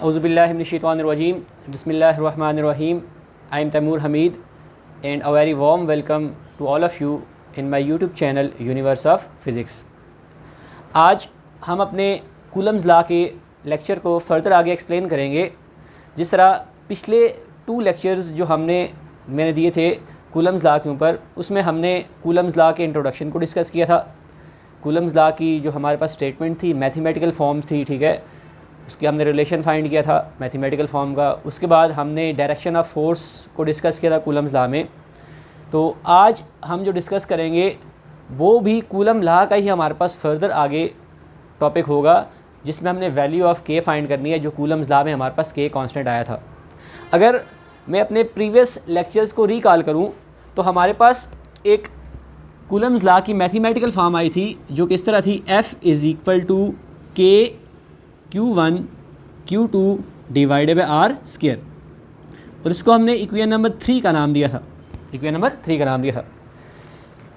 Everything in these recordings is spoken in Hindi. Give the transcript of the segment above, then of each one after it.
औज़ुबिल्लाहि मिनश्शैतानिर्रजीम बिस्मिल्लाहिर्रहमानिर्रहीम। I am Taimur Hameed and a very warm welcome to all of you in my YouTube channel universe of physics. आज हम अपने कूलम्स लॉ के लेक्चर को फ़र्दर आगे एक्सप्लेन करेंगे। जिस तरह पिछले 2 लेक्चर्स जो मैंने दिए थे कूलम्स लॉ के ऊपर, उसमें हमने कूलम्स लॉ के इंट्रोडक्शन को डिस्कस किया था। कूलम्स लॉ की जो हमारे पास स्टेटमेंट थी मैथमेटिकल फॉर्म्स थी, ठीक है, उसके हमने रिलेशन फाइंड किया था मैथमेटिकल फॉर्म का। उसके बाद हमने डायरेक्शन ऑफ फोर्स को डिस्कस किया था कूलम्स लॉ में। तो आज हम जो डिस्कस करेंगे वो भी कूलम लॉ का ही हमारे पास फर्दर आगे टॉपिक होगा, जिसमें हमने वैल्यू ऑफ के फाइंड करनी है, जो कूलम्स लॉ में हमारे पास के कांस्टेंट आया था। अगर मैं अपने प्रीवियस लेक्चर्स को रिकॉल करूं तो हमारे पास एक कूलम्स लॉ की मैथमेटिकल फॉर्म आई थी जो कि इस तरह थी, F = K Q1 Q2 divided by R square, और इसको हमने इक्वेशन नंबर 3 का नाम दिया था।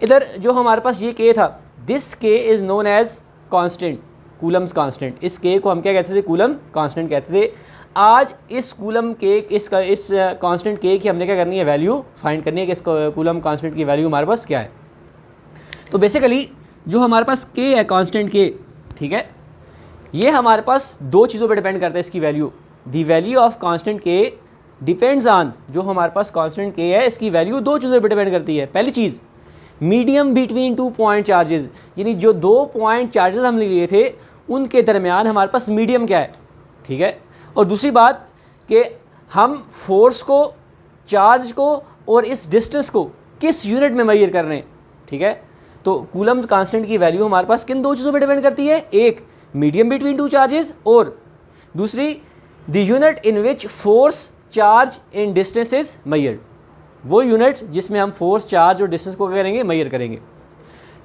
इधर जो हमारे पास ये के था, this K is known as constant, Coulomb's constant. इस के को हम क्या कहते थे? कूलम कांस्टेंट कहते थे। आज इस कूलम के इस कांस्टेंट के की हमने क्या करनी है? वैल्यू फाइंड करनी है कि इस कूलम कांस्टेंट की वैल्यू हमारे पास क्या है। तो बेसिकली जो हमारे पास के है, कांस्टेंट के, ठीक है, ये हमारे पास 2 चीज़ों पे डिपेंड करता है इसकी value. The value of constant के डिपेंड्स ऑन, जो हमारे पास कांस्टेंट के है इसकी वैल्यू 2 चीज़ों पे डिपेंड करती है। पहली चीज़, मीडियम बिटवीन 2 पॉइंट चार्जेस, यानी जो 2 पॉइंट चार्जेस हमने लिए थे उनके दरमियान हमारे पास मीडियम क्या है, ठीक है। और दूसरी बात कि हम फोर्स को, चार्ज को और इस डिस्टेंस को किस यूनिट में मेजर कर रहे हैं, ठीक है। तो कूलम कांस्टेंट की वैल्यू हमारे पास किन 2 चीज़ों पे डिपेंड करती है? एक, मीडियम बिटवीन 2 चार्जेस, और दूसरी, the unit in which force, charge and distance is measured, वो यूनिट जिसमें हम फोर्स, चार्ज और डिस्टेंस को क्या करेंगे? मेजर करेंगे।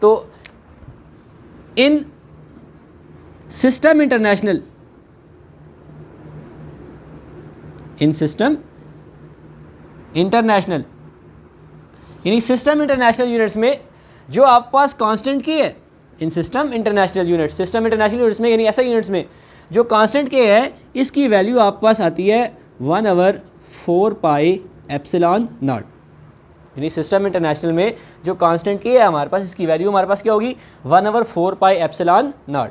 तो इन सिस्टम इंटरनेशनल यानी सिस्टम इंटरनेशनल यूनिट्स में जो आपके पास कांस्टेंट की है, इन सिस्टम इंटरनेशनल यूनिट्स में, यानी ऐसा यूनिट्स में जो कांस्टेंट के है, इसकी वैल्यू आपके पास आती है 1/4 पाई एप्सिलॉन नॉट। यानी सिस्टम इंटरनेशनल में जो कांस्टेंट के है हमारे पास, इसकी वैल्यू हमारे पास क्या होगी? 1/4 पाई एप्सिलॉन नॉट।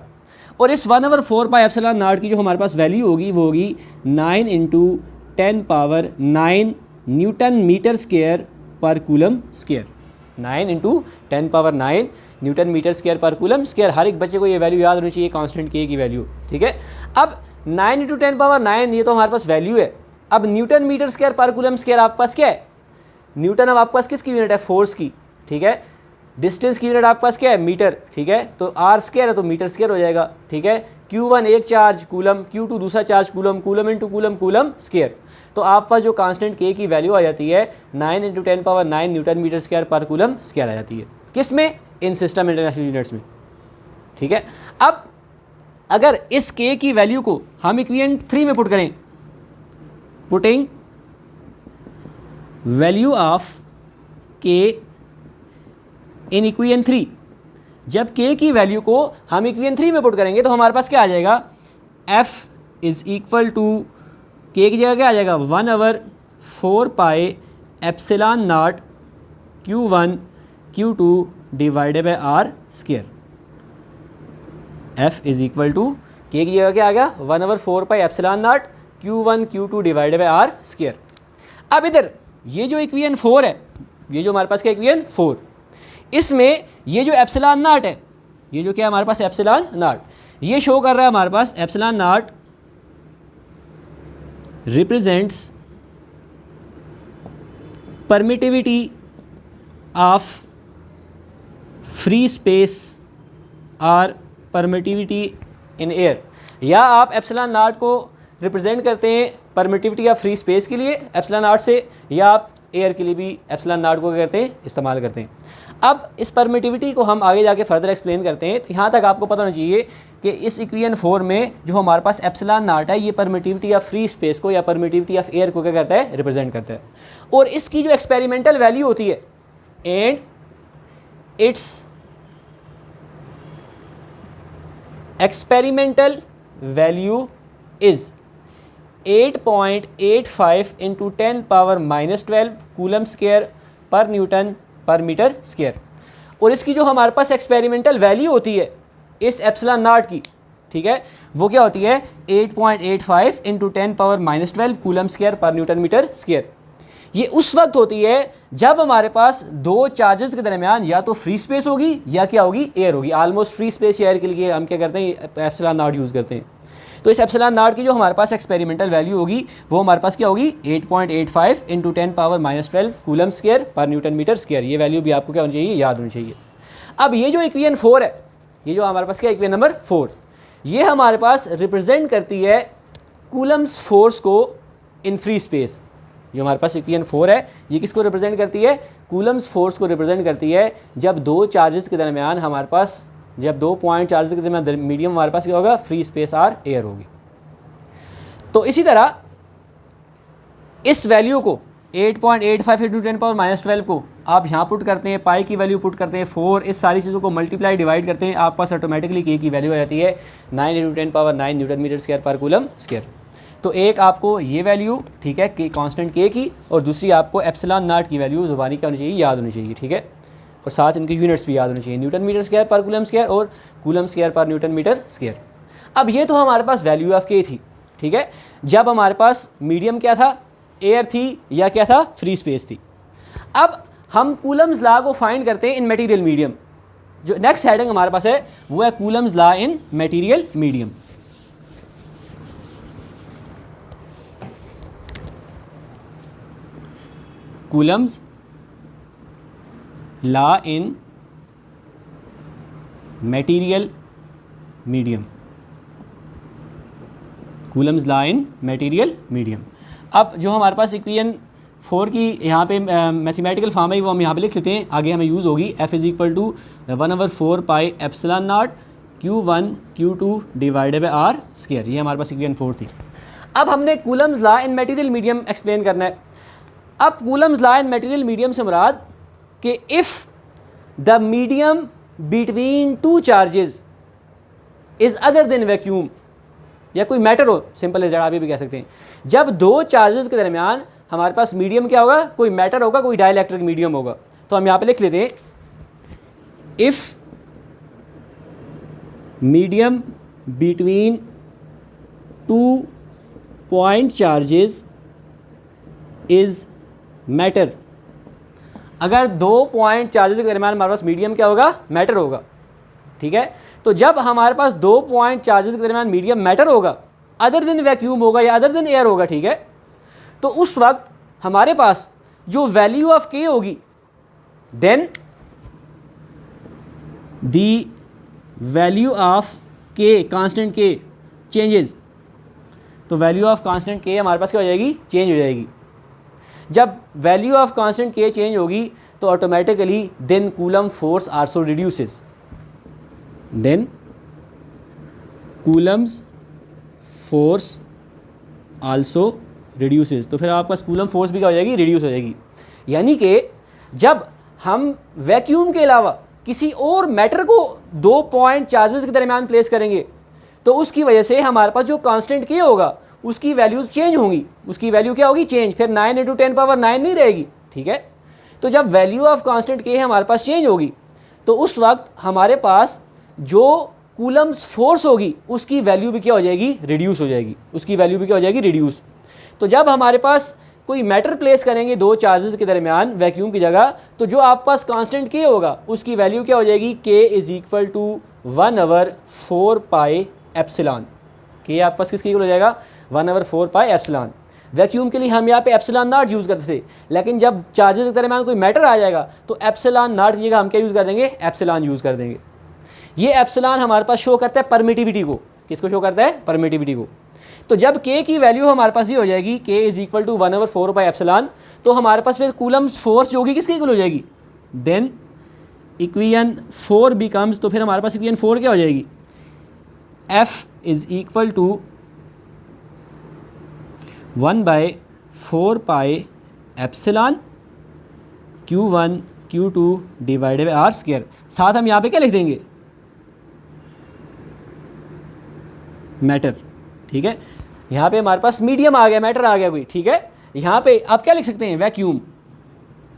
और इस 1/4 पाई एप्सिलॉन नॉट की जो हमारे पास वैल्यू होगी वो होगी 9 × 10⁹ न्यूटन मीटर स्क्वायर पर coulomb square. 9 × 10⁹ newton metre square पर कूलम स्क्वायर। हर एक बच्चे को ये वैल्यू याद होनी चाहिए, कांस्टेंट के की वैल्यू, ठीक है। अब 9 × 10⁹ ये तो हमारे पास वैल्यू है। अब न्यूटन मीटर स्क्वायर पर कूलम स्क्वायर आपके पास क्या है? न्यूटन अब आपके पास किसकी यूनिट है? फोर्स की, ठीक है। डिस्टेंस की यूनिट आपके पास क्या है? मीटर, ठीक है। तो आर स्क्वायर है तो मीटर स्क्वायर हो जाएगा, ठीक है। Q1 एक चार्ज कूलम, Q2 दूसरा charge coulomb, coulomb into coulomb, coulomb square. तो आपके पास जो कांस्टेंट के की वैल्यू आ जाती है 9 × 10⁹ न्यूटन मीटर स्क्वायर पर कूलम स्क्वायर आ जाती है। किस में? इन सिस्टम इंटरनेशनल यूनिट्स में, ठीक है। अब अगर इस के की वैल्यू को हम इक्वेशन 3 में पुट करें, पुटिंग वैल्यू ऑफ के इन इक्वेशन 3, जब के की वैल्यू को हम इक्वेशन 3 में पुट करेंगे तो हमारे पास क्या आ जाएगा? F = के की जगह क्या आ जाएगा? 1/4 pi epsilon naught Q1 Q2 divided by R square. F = के की जगह क्या आ गया? 1/4 pi epsilon naught Q1 Q2 divided by R square. अब इधर ये जो इक्वेशन 4 है, ये जो हमारे पास क्या इक्वेशन 4, इसमें ये जो एप्सिलॉन नॉट है, ये जो क्या हमारे पास एप्सिलॉन नॉट, ये शो कर रहा है हमारे पास epsilon naught represents permittivity of free space और परमिटिविटी इन एयर। या आप एप्सिलॉन नॉट को रिप्रेजेंट करते हैं परमिटिविटी ऑफ फ्री स्पेस के लिए एप्सिलॉन नॉट से, या आप एयर के लिए भी एप्सिलॉन नॉट को करते हैं, इस्तेमाल करते हैं। अब इस परमिटिविटी को हम आगे जाके फर्दर एक्सप्लेन करते हैं। तो यहाँ तक आपको पता होना चाहिए कि इस इक्वेशन 4 में जो हमारे पास एप्सिलॉन नॉट है, ये परमिटिविटी ऑफ फ्री स्पेस को या परमिटिविटी ऑफ एयर को क्या करता है? रिप्रेजेंट करता है। और इसकी जो एक्सपेरिमेंटल वैल्यू होती है and it's experimental value is 8.85 into 10⁻⁻12 coulomb square पर न्यूटन पर मीटर स्क्वायर। और इसकी जो हमारे पास एक्सपेरिमेंटल वैल्यू होती है इस एप्सिलॉन नॉट की, ठीक है, वो क्या होती है 8.85 इंटू 10⁻⁻12 कूलम स्क्वायर पर न्यूटन मीटर स्क्वायर। ये उस वक्त होती है जब हमारे पास दो चार्जेस के दरमियान या तो फ्री स्पेस होगी या क्या होगी, एयर होगी। ऑलमोस्ट फ्री स्पेस एयर के लिए हम क्या करते हैं, एप्सिलॉन नॉट यूज़ करते हैं। तो इस एप्सिलॉन नॉट की जो हमारे पास एक्सपेरिमेंटल वैल्यू होगी वो हमारे पास क्या होगी 8.85 इंटू 10⁻⁻12 कूलम स्क्वायर पर न्यूटन मीटर स्क्वायर। ये वैल्यू भी आपको क्या होनी चाहिए, याद होनी चाहिए। अब ये जो इक्वेशन 4 है, ये जो हमारे पास क्या इक्वेशन नंबर 4, ये हमारे पास रिप्रेजेंट करती है कूलम्स फोर्स को इन फ्री स्पेस। जो हमारे पास इक्वेशन 4 है ये किसको रिप्रेजेंट करती है, कूलम्स फोर्स को रिप्रेजेंट करती है जब दो चार्जेस के दरमियान हमारे पास, जब दो पॉइंट चार्जेस के दरमियान मीडियम हमारे पास क्या होगा, फ्री स्पेस आर एयर होगी। तो इसी तरह इस वैल्यू को 8.85 इंटू 10⁻⁻12 को आप यहाँ पुट करते हैं, पाई की वैल्यू पुट करते हैं 4, इस सारी चीज़ों को मल्टीप्लाई डिवाइड करते हैं, आप पास ऑटोमेटिकली के की वैल्यू आ जाती है 9 इंटू 10⁻9 न्यूटन मीटर स्क्वायर पर कूलम स्क्वायर। तो एक आपको ये वैल्यू, ठीक है, के कांस्टेंट के की, और दूसरी आपको एप्सिलॉन नॉट की वैल्यू ज़ुबानी क्या होनी चाहिए, याद होनी चाहिए, ठीक है, और साथ इनके यूनिट्स भी याद होनी चाहिए, न्यूटन मीटर स्क्वायर पर कूलम स्क्वायर और कूलम स्क्वायर पर न्यूटन मीटर स्क्वायर। अब ये तो हमारे पास वैल्यू ऑफ के थी, ठीक है, जब हमारे पास मीडियम क्या था, एयर थी या क्या था, फ्री स्पेस थी। अब हम कूलम्स लॉ को फाइंड करते हैं इन मटेरियल मीडियम। जो नेक्स्ट हेडिंग हमारे पास है वो है Coulomb's law in material medium. Coulomb's law in material medium, Coulomb's law in material medium. अब जो हमारे पास इक्वेशन 4 की यहाँ पे मैथमेटिकल फॉर्म है वो हम यहाँ पे लिख लेते हैं, आगे हमें यूज़ होगी। F is equal to 1/4 pi epsilon naught Q1 Q2 divided by r square. ये हमारे पास इक्वेशन 4 थी। अब हमने Coulomb's law in material medium explain करना है। अब कूलम्स लॉ इन मटेरियल मीडियम से मुराद कि if the medium between two charges is other than vacuum, या कोई मैटर हो, सिंपल एज आप भी कह सकते हैं, जब दो चार्जेस के दरमियान हमारे पास मीडियम क्या होगा, कोई मैटर होगा, कोई डाइलेक्ट्रिक मीडियम होगा। तो हम यहाँ पे लिख लेते हैं if medium between two point charges is matter. अगर दो पॉइंट चार्जेस के दरमियान हमारे पास मीडियम क्या होगा, मैटर होगा, ठीक है। तो जब हमारे पास दो पॉइंट चार्जेस के दरमियान मीडियम मैटर होगा, अदर देन वैक्यूम होगा या अदर देन एयर होगा, ठीक है, तो उस वक्त हमारे पास जो वैल्यू ऑफ के होगी, देन द वैल्यू ऑफ के, कांस्टेंट के चेंजेस। तो वैल्यू ऑफ कांस्टेंट के हमारे पास क्या हो जाएगी, चेंज हो जाएगी। जब वैल्यू ऑफ कांस्टेंट के चेंज होगी तो automatically then coulomb force also reduces, then Coulomb's force also reduces. तो फिर आपका कूलम फोर्स भी क्या हो जाएगी, रिड्यूस हो जाएगी। यानी कि जब हम वैक्यूम के अलावा किसी और मैटर को दो पॉइंट चार्जेस के दरमियान प्लेस करेंगे तो उसकी वजह से हमारे पास जो कांस्टेंट के होगा उसकी वैल्यूज चेंज होंगी। उसकी वैल्यू क्या होगी, चेंज। फिर 9 इंटू 10⁻9 नहीं रहेगी, ठीक है। तो जब वैल्यू ऑफ कांस्टेंट के हमारे पास चेंज होगी तो उस वक्त हमारे पास जो कूलम्स फोर्स होगी उसकी वैल्यू भी क्या हो जाएगी, रिड्यूस हो जाएगी। उसकी वैल्यू भी क्या हो जाएगी, रिड्यूस। तो जब हमारे पास कोई मैटर प्लेस करेंगे दो चार्जेस के दरमियान वैक्यूम की जगह, तो जो आपके पास कांस्टेंट के होगा उसकी वैल्यू क्या हो जाएगी, K is equal to 1/4 pi epsilon. के आपके पास किसकी इक्वल हो जाएगा, 1/4 पाई एप्सिलॉन। वैक्यूम के लिए हम यहाँ पे एप्सिलॉन नॉट यूज़ करते थे, लेकिन जब चार्जेस के दरमियान कोई मैटर आ जाएगा तो एप्सिलॉन नॉट की जगह हम क्या यूज़ कर देंगे, एप्सिलॉन यूज़ कर देंगे। ये एप्सिलॉन हमारे पास शो करता है परमिटिविटी को। किसको शो करता है, परमिटिविटी को। तो जब के की वैल्यू हमारे पास ये हो जाएगी, K is equal to 1/4 pi epsilon, तो हमारे पास फिर कूलम्स फोर्स जो होगी किसकी इक्वल हो जाएगी, देन इक्वेशन 4 बिकम्स, तो फिर हमारे पास इक्वेशन 4 क्या हो जाएगी, F is equal to 1/4 pi epsilon Q1 Q2 divided by r square. साथ हम यहाँ पे क्या लिख देंगे, मैटर, ठीक है। यहाँ पे हमारे पास मीडियम आ गया, मैटर आ गया कोई, ठीक है। यहाँ पे आप क्या लिख सकते हैं, वैक्यूम,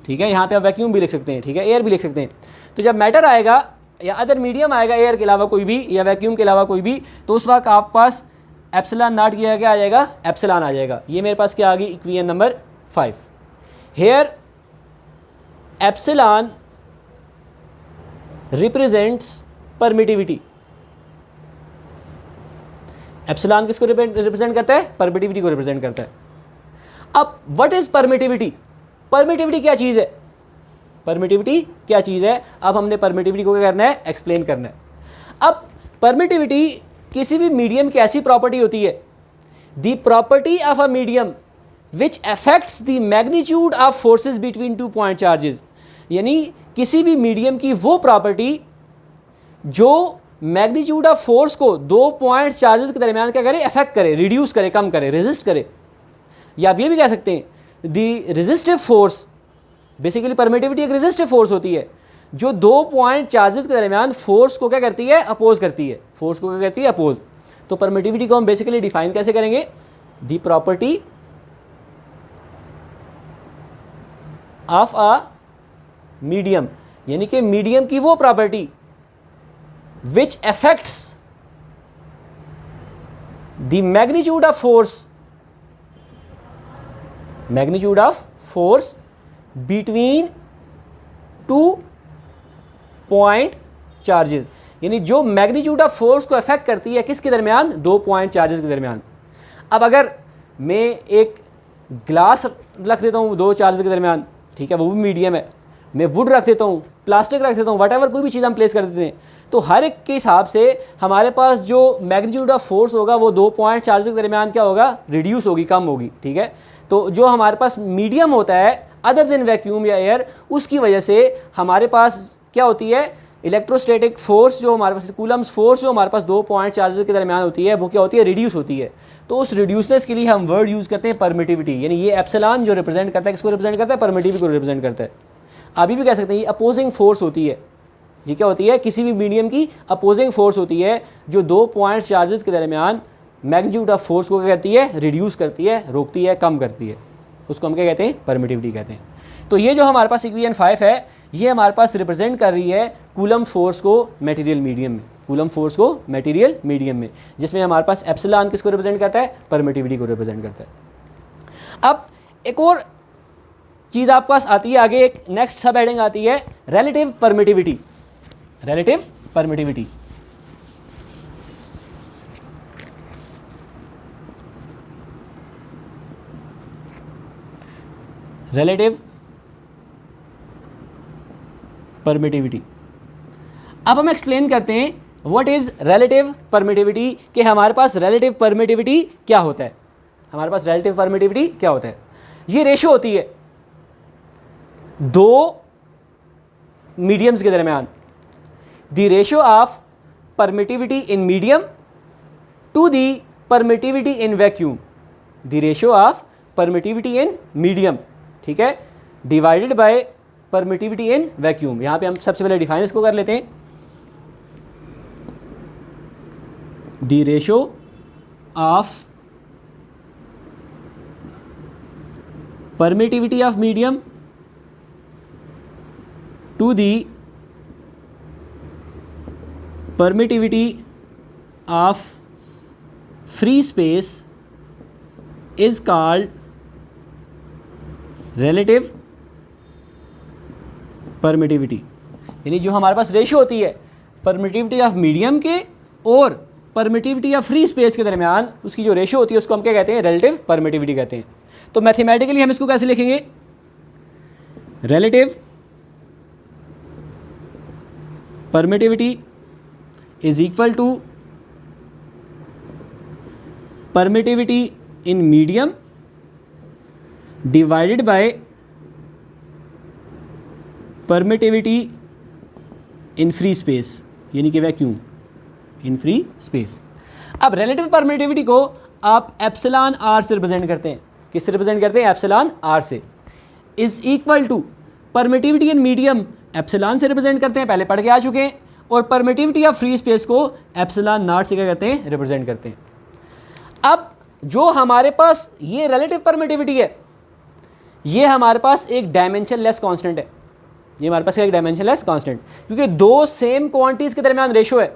ठीक है। यहाँ पे आप वैक्यूम भी लिख सकते हैं, ठीक है, एयर भी लिख सकते हैं। तो जब मैटर आएगा या अदर मीडियम आएगा एयर के अलावा कोई भी या वैक्यूम के अलावा कोई भी, तो उस वक्त आप पास एप्सिलॉन नॉट किया क्या आ जाएगा, एप्सिलॉन आ जाएगा। ये मेरे पास क्या आ गई, equation number 5। Here epsilon represents permittivity. Epsilon किसको रिप्रेजेंट करता है, परमिटिविटी को रिप्रेजेंट करता है। अब व्हाट इज परमिटिविटी, परमिटिविटी क्या चीज़ है, परमिटिविटी क्या चीज़ है। अब हमने परमिटिविटी को क्या करना है, एक्सप्लेन करना है। अब परमिटिविटी किसी भी मीडियम की ऐसी प्रॉपर्टी होती है, the property of a medium which affects the magnitude of forces between two point charges. यानी किसी भी मीडियम की वो प्रॉपर्टी जो मैग्नीट्यूड ऑफ फोर्स को दो पॉइंट चार्जेस के दरमियान क्या करे, अफेक्ट करे, रिड्यूस करे, कम करे, रेजिस्ट करे। या आप ये भी कह सकते हैं the resistive force, basically permittivity एक रेजिस्टिव फोर्स होती है जो दो पॉइंट चार्जेस के दरमियान फोर्स को क्या करती है, अपोज करती है, फोर्स को क्या करती है, अपोज। तो परमिटिविटी को हम बेसिकली डिफाइन कैसे करेंगे, the property of a medium, यानी कि मीडियम की वो property which affects the magnitude of force between two point charges। यानी जो मैग्नीट्यूड ऑफ फोर्स को अफेक्ट करती है किसके दरमियान, दो पॉइंट चार्जेस के दरमियान। अब अगर मैं एक ग्लास रख देता हूँ दो चार्जेस के दरमियान, ठीक है, वो भी मीडियम है, मैं वुड रख देता हूँ, प्लास्टिक रख देता हूँ, वट एवर कोई भी चीज़ हम प्लेस कर देते हैं, तो हर एक के हिसाब से हमारे पास जो मैग्नीट्यूड ऑफ फोर्स होगा वो दो पॉइंट चार्जेस के दरमियान क्या होगा, रिड्यूस होगी, कम होगी, ठीक है। तो जो हमारे पास मीडियम होता है अदर देन वैक्यूम या एयर, उसकी वजह से हमारे पास क्या होती है, इलेक्ट्रोस्टैटिक फोर्स जो हमारे पास, कूलम्स फोर्स जो हमारे पास दो पॉइंट चार्जेस के दरमियान होती है, वो क्या होती है, रिड्यूस होती है। तो उस रिड्यूसनेस के लिए हम वर्ड यूज़ करते हैं परमिटिविटी। यानी ये एप्सिलॉन जो रिप्रेजेंट करता है, किसको रिप्रेजेंट करता है, परमिटिविटी को रिप्रेजेंट करता है। अभी भी कह सकते हैं ये अपोजिंग फोर्स होती है। ये क्या होती है, किसी भी मीडियम की अपोजिंग फोर्स होती है जो दो पॉइंट चार्जेस के दरमियान मैग्नीट्यूड ऑफ फोर्स को क्या करती है, रिड्यूस करती है, रोकती है, कम करती है। उसको हम क्या कहते हैं, परमिटिविटी कहते हैं। तो ये जो हमारे पास इक्वेशन 5 है, ये हमारे पास रिप्रेजेंट कर रही है कूलम फोर्स को मटेरियल मीडियम में, कूलम फोर्स को मटेरियल मीडियम में, जिसमें हमारे पास एप्सिलॉन किसको रिप्रेजेंट करता है, परमिटिविटी को रिप्रेजेंट करता है। अब एक और चीज़ आपके पास आती है आगे, एक नेक्स्ट सब हेडिंग आती है relative permittivity. Relative permittivity, relative permittivity. अब हम एक्सप्लेन करते हैं व्हाट इज रिलेटिव परमिटिविटी, कि हमारे पास रिलेटिव परमिटिविटी क्या होता है। हमारे पास रिलेटिव परमिटिविटी क्या होता है, ये रेशो होती है दो मीडियम्स के दरमियान, the ratio of permittivity in medium to the permittivity in vacuum, the ratio of permittivity in medium, ठीक है, divided by permittivity in vacuum. यहां पे हम सबसे पहले डिफाइन इसको कर लेते हैं, the ratio of permittivity of medium to the permittivity of free space is called relative permittivity। यानी जो हमारे पास रेशियो होती है परमिटिविटी ऑफ मीडियम के और परमिटिविटी ऑफ फ्री स्पेस के दरमियान, उसकी जो रेशियो होती है उसको हम क्या कहते हैं, रिलेटिव परमिटिविटी कहते हैं। तो मैथमेटिकली हम इसको कैसे लिखेंगे, relative permittivity is equal to permittivity in medium divided by permittivity in free space, यानी कि वैक्यूम इन फ्री स्पेस। अब रिलेटिव परमिटिविटी को आप एप्सिलॉन आर से रिप्रेजेंट करते हैं, किससे रिप्रेजेंट करते हैं, एप्सिलॉन आर से, is equal to permittivity in medium epsilon से रिप्रेजेंट करते हैं, पहले पढ़ के आ चुके हैं, और परमिटिविटी ऑफ फ्री स्पेस को एप्सिलॉन नॉट से क्या करते हैं, रिप्रेजेंट करते हैं। अब जो हमारे पास ये रिलेटिव परमिटिविटी है, ये हमारे पास एक डायमेंशन लेस कांस्टेंट है, ये हमारे पास एक डायमेंशन लेस कांस्टेंट, क्योंकि दो सेम क्वांटिटीज़ के दरमियान रेशो है,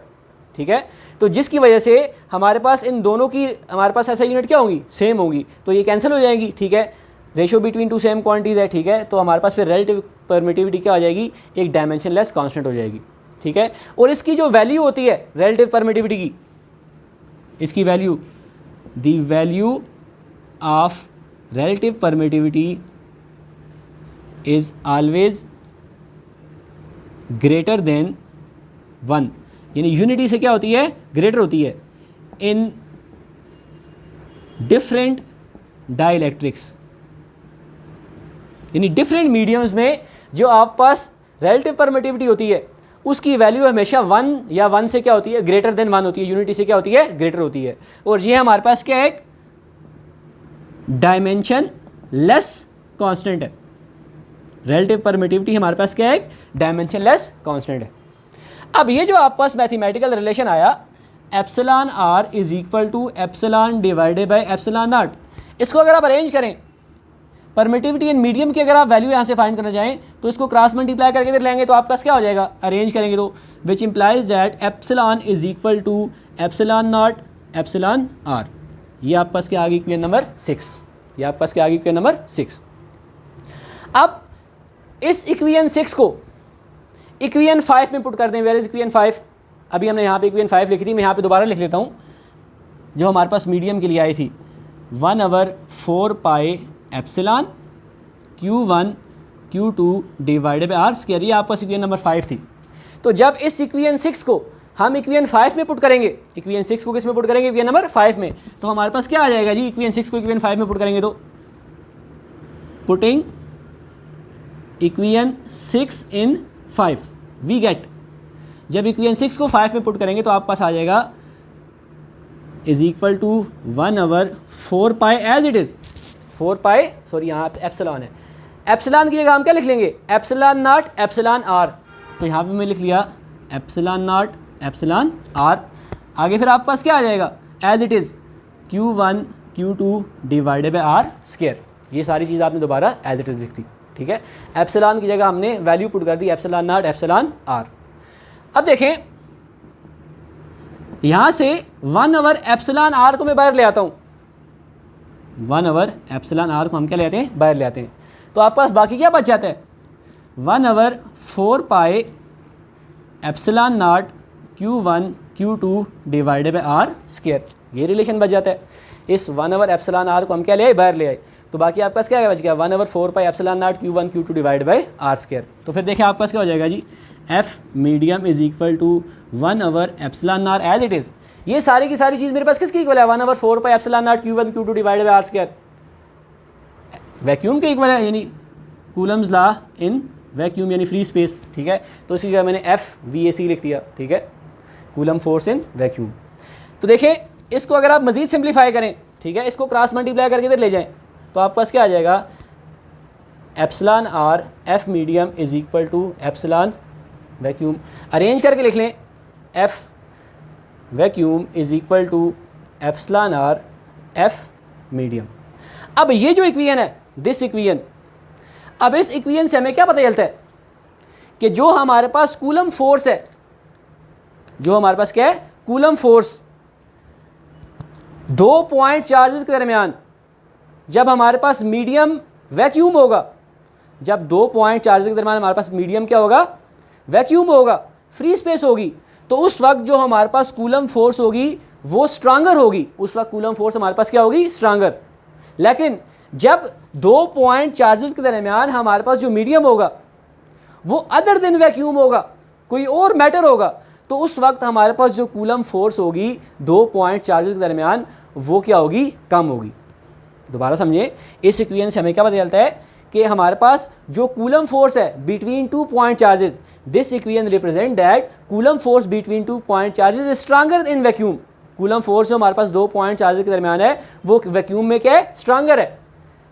ठीक है। तो जिसकी वजह से हमारे पास इन दोनों की हमारे पास ऐसा यूनिट क्या होंगी, सेम होंगी, तो ये कैंसिल हो जाएंगी, ठीक है। Ratio between two same quantities है, ठीक है। तो हमारे पास फिर रिलेटिव परमिटिविटी क्या हो जाएगी, एक डायमेंशन लेस कांस्टेंट हो जाएगी, ठीक है। और इसकी जो वैल्यू होती है रिलेटिव परमिटिविटी की, इसकी value, the value of relative permittivity is always greater than 1, यानी यूनिटी से क्या होती है, ग्रेटर होती है इन डिफरेंट डाइलेक्ट्रिक्स, यानी डिफरेंट मीडियम्स में जो आप पास रिलेटिव परमिटिविटी होती है उसकी वैल्यू हमेशा 1 या 1 से क्या होती है, ग्रेटर देन 1 होती है, यूनिटी से क्या होती है, ग्रेटर होती है। और ये हमारे पास क्या है, एक डायमेंशन लेस कांस्टेंट है, रिलेटिव परमिटिविटी हमारे पास क्या है, एक डायमेंशन लेस कांस्टेंट है। अब ये जो आपके पास मैथमेटिकल रिलेशन आया epsilon r is equal to epsilon divided by epsilon naught, इसको अगर आप अरेंज करें परमिटिविटी इन मीडियम की, अगर आप वैल्यू यहाँ से फाइंड करना चाहें तो इसको क्रॉस मल्टीप्लाई करके इधर लेंगे तो आपके पास क्या हो जाएगा, अरेंज करेंगे तो which implies that epsilon is equal to epsilon naught epsilon r. ये आपके पास क्या आ गई, इक्वेशन नंबर 6, ये आपके पास क्या आ गई, इक्वेशन नंबर 6। अब इस इक्वेशन 6 को इक्वेशन 5 में पुट कर दें, वेयर इज इक्वेशन 5, अभी हमने यहाँ पे इक्वेशन 5 लिखी थी, मैं यहाँ पे दोबारा लिख लेता हूँ जो हमारे पास मीडियम के लिए आई थी, 1/4 pi epsilon Q1 Q2 divided by are square, ये आपके पास इक्वेशन नंबर 5 थी। तो जब इस इक्वेशन 6 को हम इक्वेशन 5 में पुट करेंगे, इक्वेशन 6 को किस में पुट करेंगे, इक्वेशन नंबर 5 में, तो हमारे पास क्या आ जाएगा जी, इक्वेशन 6 को इक्वेशन 5 में पुट करेंगे तो putting equation 6 in 5 we get, जब इक्वेशन 6 को 5 में पुट करेंगे तो आपके पास आ जाएगा is equal to 1/4 pi as it is, 4 pi, sorry यहाँ पे एप्सिलॉन है, एप्सिलॉन की जगह हम क्या लिख लेंगे, एप्सिलॉन नॉट एप्सिलॉन आर, तो यहाँ पे मैं लिख लिया एप्सिलॉन नॉट एप्सिलॉन आर। आगे फिर आपके पास क्या आ जाएगा, as it is Q1 Q2 divided by are square, ये सारी चीज़ आपने दोबारा एज इट इज़ लिख दी, ठीक है। एप्सिलॉन की जगह हमने वैल्यू पुट कर दी एप्सिलॉन नॉट एप्सिलॉन आर। अब देखें यहाँ से 1/एप्सिलॉन आर को मैं बाहर ले आता हूँ, 1/एप्सिलॉन आर को हम क्या ले आते हैं, बाहर ले आते हैं, तो आपके पास बाकी क्या बच जाता है, 1/4 pi epsilon naught Q1 Q2 divided by are square, ये रिलेशन बच जाता है। इस 1/एप्सिलॉन आर को हम क्या ले आए, बाहर ले आए, तो बाकी आपके पास क्या बच गया, 1/4 pi epsilon naught Q1 Q2 divided by are square. तो फिर देखिए आपके पास क्या हो जाएगा जी, F medium is equal to 1/एप्सिलॉन आर एज इट इज़, ये सारी की सारी चीज़ मेरे पास किसकी इक्वल है, 1/4 pi epsilon naught Q1 Q2 divided by are square, vacuum के इक्वल है, यानी कूलम्स लॉ इन वैक्यूम यानी फ्री स्पेस, ठीक है। तो इसी जगह मैंने FVAC लिख दिया, ठीक है, कूलम फोर्स इन वैक्यूम। तो देखिए इसको अगर आप मज़ीद सिंप्लीफाई करें, ठीक है, इसको क्रॉस मल्टीप्लाई करके इधर ले जाएं तो आपके पास क्या आ जाएगा, epsilon r F medium is equal to epsilon vacuum, arrange करके लिख लें, F vacuum is equal to epsilon r F medium. अब ये जो इक्वेशन है, दिस इक्वेशन, अब इस इक्वेशन से हमें क्या पता चलता है कि जो हमारे पास कूलम फोर्स है, जो हमारे पास क्या है, कूलम फोर्स, 2 पॉइंट चार्जेस के दरमियान जब हमारे पास मीडियम वैक्यूम होगा, जब 2 पॉइंट चार्जेस के दरमियान हमारे पास मीडियम क्या होगा, वैक्यूम होगा, फ्री स्पेस होगी, तो उस वक्त जो हमारे पास कूलम फोर्स होगी वो स्ट्रांगर होगी, उस वक्त कूलम फोर्स हमारे पास क्या होगी, स्ट्रांगर। लेकिन जब 2 पॉइंट चार्जेस के दरमियान हमारे पास जो मीडियम होगा वो अदर देन वैक्यूम होगा, कोई और मैटर होगा, तो उस वक्त हमारे पास जो कूलम फोर्स होगी 2 पॉइंट चार्जेस के दरमियान वो क्या होगी, कम होगी। दोबारा समझिए, इस इक्वेशन से हमें क्या पता चलता है कि हमारे पास जो कूलम फोर्स है between 2 point charges, this equation represent that coulomb force between 2 point charges is stronger in vacuum. Coulomb force जो हमारे पास 2 पॉइंट चार्जेस के दरमियान है वो वैक्यूम में क्या है, स्ट्रांगर है,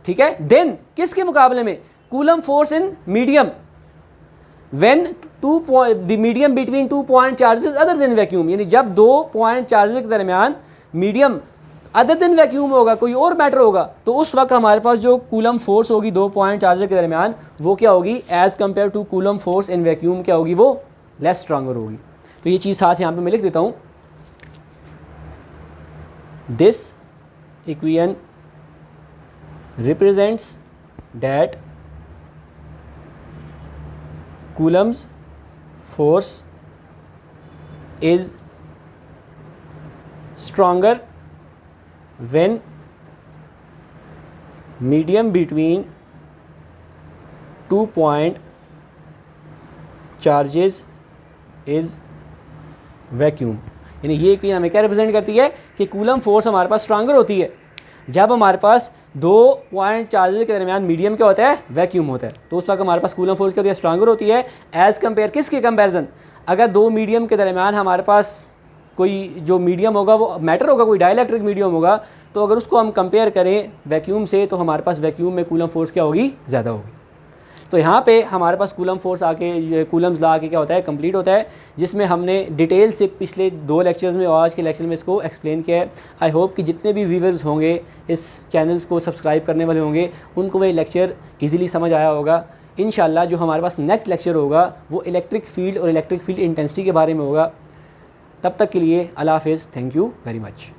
ठीक है। देन किसके मुकाबले में, coulomb force in medium when the medium between 2 point charges other than vacuum, यानी जब 2 पॉइंट चार्जेस के दरमियान मीडियम अदर देन वैक्यूम होगा, कोई और मैटर होगा, तो उस वक्त हमारे पास जो कूलम फोर्स होगी दो पॉइंट चार्जेस के दरमियान वो क्या होगी, as compare to coulomb force in vacuum क्या होगी, वो लेस स्ट्रांगर होगी। तो ये चीज़ साथ यहाँ पे मैं लिख देता हूँ। This equation represents that Coulomb's force is stronger when medium between 2 point charges is vacuum। यानी ये इक्वेशन हमें क्या रिप्रेजेंट करती है कि कूलम फोर्स हमारे पास स्ट्रांगर होती है जब हमारे पास 2 पॉइंट चार्जेस के दरमियान मीडियम क्या होता है, वैक्यूम होता है। तो उस वक्त हमारे पास कूलम फोर्स क्या होती है, स्ट्रांगर होती है एज़ कम्पेयर किसके कंपैरिजन, अगर दो मीडियम के दरमियान हमारे पास कोई जो मीडियम होगा वो मैटर होगा, कोई डाइलेक्ट्रिक मीडियम होगा, तो अगर उसको हम कंपेयर करें वैक्यूम से तो हमारे पास वैक्यूम में कूलम फोर्स क्या होगी, ज़्यादा होगी। तो यहाँ पे हमारे पास कूलम फोर्स आके कूलम्स ला के क्या होता है, कंप्लीट होता है, जिसमें हमने डिटेल से पिछले 2 लेक्चर्स में और आज के लेक्चर में इसको एक्सप्लेन किया है। आई होप कि जितने भी व्यूवर्स होंगे इस चैनल्स को सब्सक्राइब करने वाले होंगे उनको वह लेक्चर ईजिली समझ आया होगा। इंशाल्लाह जो हमारे पास नेक्स्ट लेक्चर होगा वो इलेक्ट्रिक फील्ड और इलेक्ट्रिक फील्ड इंटेंसिटी के बारे में होगा। तब तक के लिए अल्लाह हाफ़िज़, थैंक यू वेरी मच।